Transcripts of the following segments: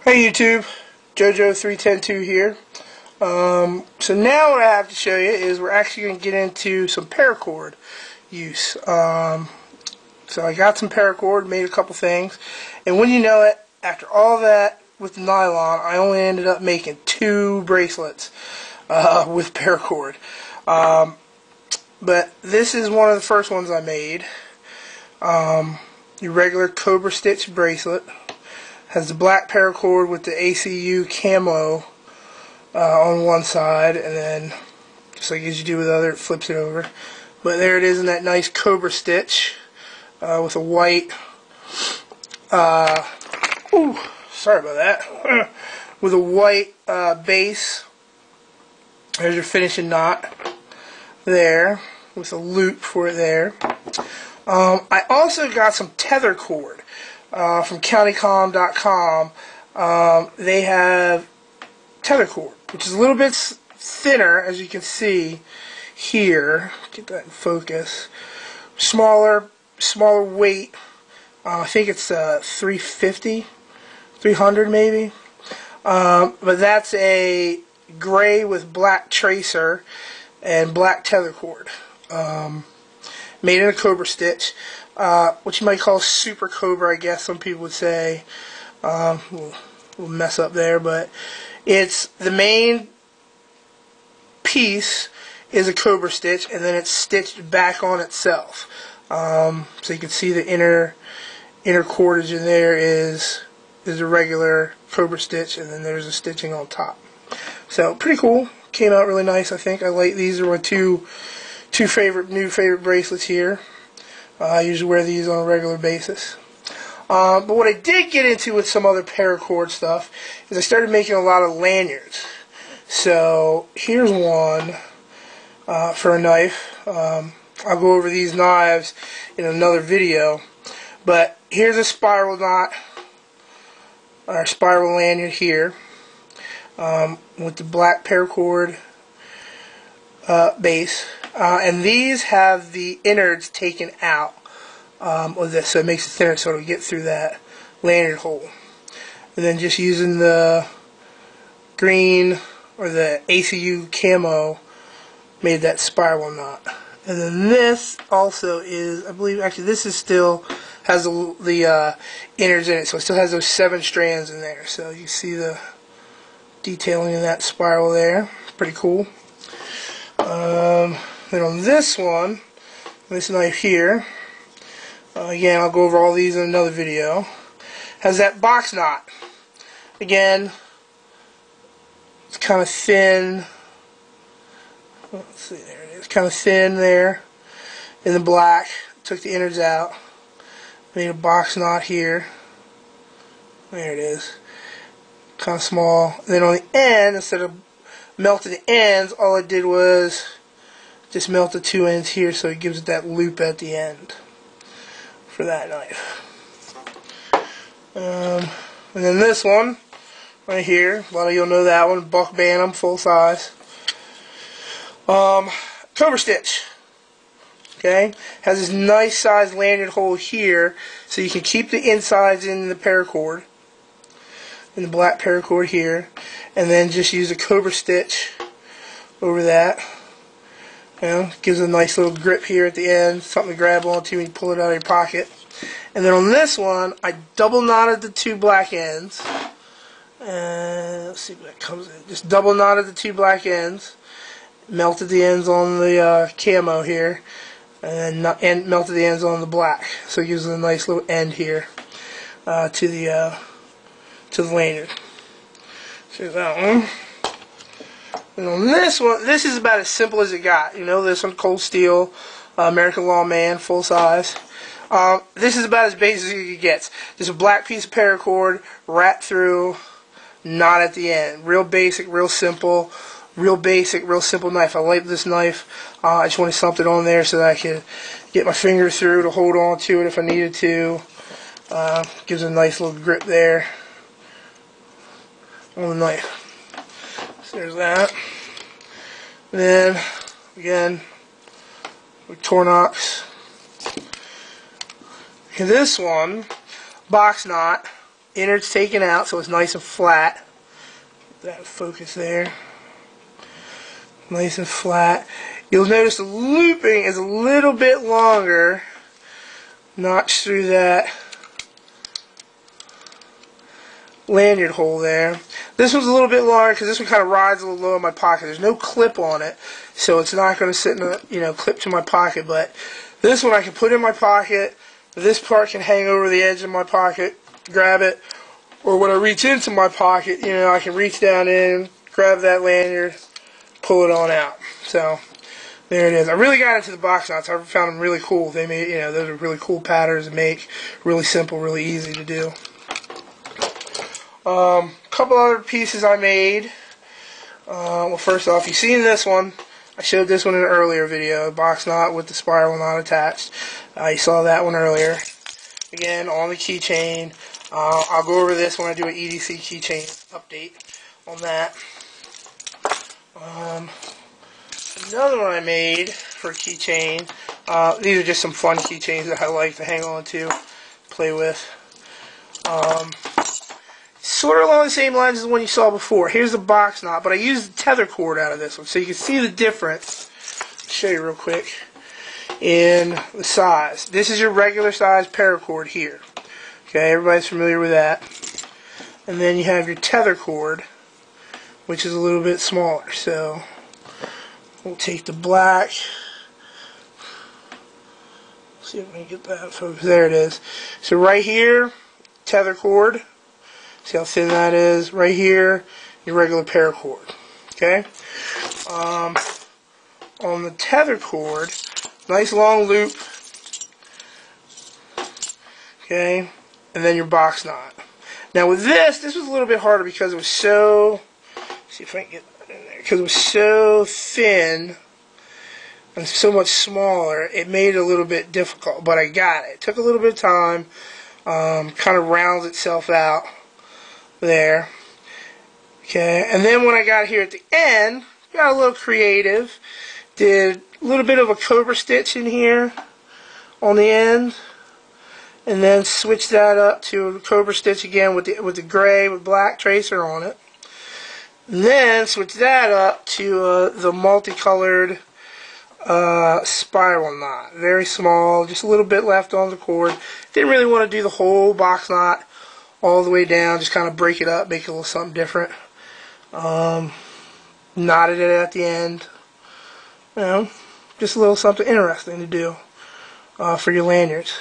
Hey YouTube, JoJo3102 here. So now what I have to show you is we're actually going to get into some paracord use. So I got some paracord, made a couple things, and when you know it, after all that with the nylon, I only ended up making 2 bracelets with paracord. But this is one of the first ones I made. Your regular Cobra stitch bracelet. Has the black paracord with the ACU camo on one side, and then just like as you do with the other, it flips it over. But there it is in that nice Cobra stitch with a white sorry about that with a white base. There's your finishing knot there with a loop for it there. I also got some tether cord from countycom.com. They have tether cord, which is a little bit thinner, as you can see here. Get that in focus. Smaller weight. I think it's 350, 300 maybe. But that's a gray with black tracer and black tether cord. Made in a Cobra stitch. What you might call super Cobra, I guess some people would say. We'll mess up there, but it's the main piece is a Cobra stitch, and then it's stitched back on itself. So you can see the inner cordage in there is a regular Cobra stitch, and then there's a stitching on top. So pretty cool. Came out really nice, I think. I like these. Are my two new favorite bracelets here. I usually wear these on a regular basis. But what I did get into with some other paracord stuff is I started making a lot of lanyards. So here's one for a knife. I'll go over these knives in another video. But here's a spiral knot, or spiral lanyard here, with the black paracord base. And these have the innards taken out with this, so it makes it thinner so it'll get through that lanyard hole. And then just using the green or the ACU camo made that spiral knot. And then this also is, I believe, actually this is still has the innards in it, so it still has those 7 strands in there. So you see the detailing in that spiral there. Pretty cool. Then on this one, this knife here, again, I'll go over all these in another video, has that box knot. Again, it's kind of thin. Let's see, there it is. Kind of thin there in the black. Took the innards out. Made a box knot here. There it is. Kind of small. And then on the end, instead of melting the ends, all I did was just melt the 2 ends here, so it gives it that loop at the end for that knife. And then this one right here, a lot of you'll know that one, Buck Bantam, full size. Cobra stitch. Okay, has this nice size lanyard hole here, so you can keep the insides in the paracord, in the black paracord here, and then just use a Cobra stitch over that. You know, gives a nice little grip here at the end, something to grab onto when you pull it out of your pocket. And then on this one, I double knotted the 2 black ends. And let's see what that comes in. Just double knotted the 2 black ends, melted the ends on the camo here, and melted the ends on the black. So it gives it a nice little end here to the lanyard. So that one. And on this one, this is about as simple as it got. You know, this one, cold steel, American Lawman, full size. This is about as basic as it gets. Just a black piece of paracord, wrapped through, knot at the end. Real basic, real simple, real basic, real simple knife. I like this knife. I just wanted something on there so that I could get my finger through to hold on to it if I needed to. Gives a nice little grip there on the knife. There's that. Then, again, with Tornox. And this one, box knot, innards taken out so it's nice and flat. That focus there. Nice and flat. You'll notice the looping is a little bit longer. Notch through that lanyard hole there. This one's a little bit longer because this one kind of rides a little low in my pocket. There's no clip on it, so it's not going to sit in a clip to my pocket. But this one I can put in my pocket. This part can hang over the edge of my pocket, grab it, or when I reach into my pocket, I can reach down in, grab that lanyard, pull it on out. So there it is. I really got into the box knots. I found them really cool. They made, those are really cool patterns to make. Really simple, really easy to do. Couple other pieces I made. Well, first off, you've seen this one. I showed this one in an earlier video. A box knot with the spiral knot attached. You saw that one earlier. Again, on the keychain. I'll go over this when I do an EDC keychain update on that. Another one I made for a keychain. These are just some fun keychains that I like to hang on to, play with. Sort of along the same lines as the one you saw before. Here's the box knot, but I used the tether cord out of this one, so you can see the difference. I'll show you real quick in the size. This is your regular size paracord here. Okay, everybody's familiar with that. And then you have your tether cord, which is a little bit smaller. So we'll take the black. See if we can get that focus. There it is. So right here, tether cord. See how thin that is? Right here, your regular paracord. Okay? On the tether cord, nice long loop. Okay? And then your box knot. Now with this was a little bit harder because it was so, see if I can get that in there, because it was so thin and so much smaller, it made it a little bit difficult, but I got it. It took a little bit of time, kind of rounds itself out there. Okay, and then when I got here at the end, got a little creative, did a little bit of a cobra stitch in here on the end, and then switch that up to a cobra stitch again with the gray with black tracer on it. And then switch that up to the multicolored spiral knot. Very small, just a little bit left on the cord. Didn't really want to do the whole box knot all the way down, just kind of break it up, make it a little something different. Knotted it at the end. Just a little something interesting to do for your lanyards.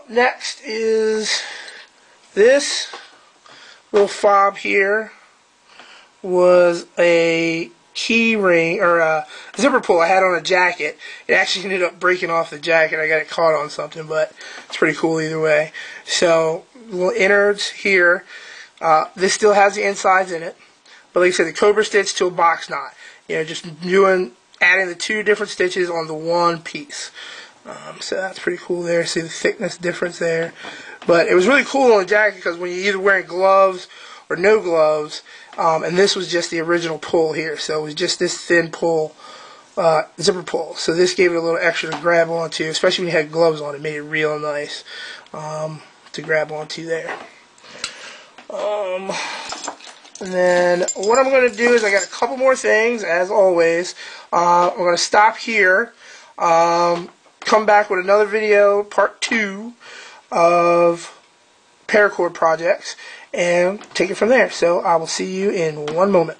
Next is this little fob here. Was a key ring or a zipper pull I had on a jacket. It actually ended up breaking off the jacket. I got it caught on something, but it's pretty cool either way. So little innards here. This still has the insides in it, but like I said, the cobra stitch to a box knot. Just adding the two different stitches on the one piece. So that's pretty cool there. See the thickness difference there. But it was really cool on the jacket because when you're either wearing gloves or no gloves, and this was just the original pull here, so it was just this thin pull, zipper pull. So this gave it a little extra to grab onto, especially when you had gloves on. It made it real nice to grab onto there. And then what I'm going to do is I got a couple more things, as always. I'm going to stop here, come back with another video, part 2 of Paracord Projects, and take it from there. So I will see you in one moment.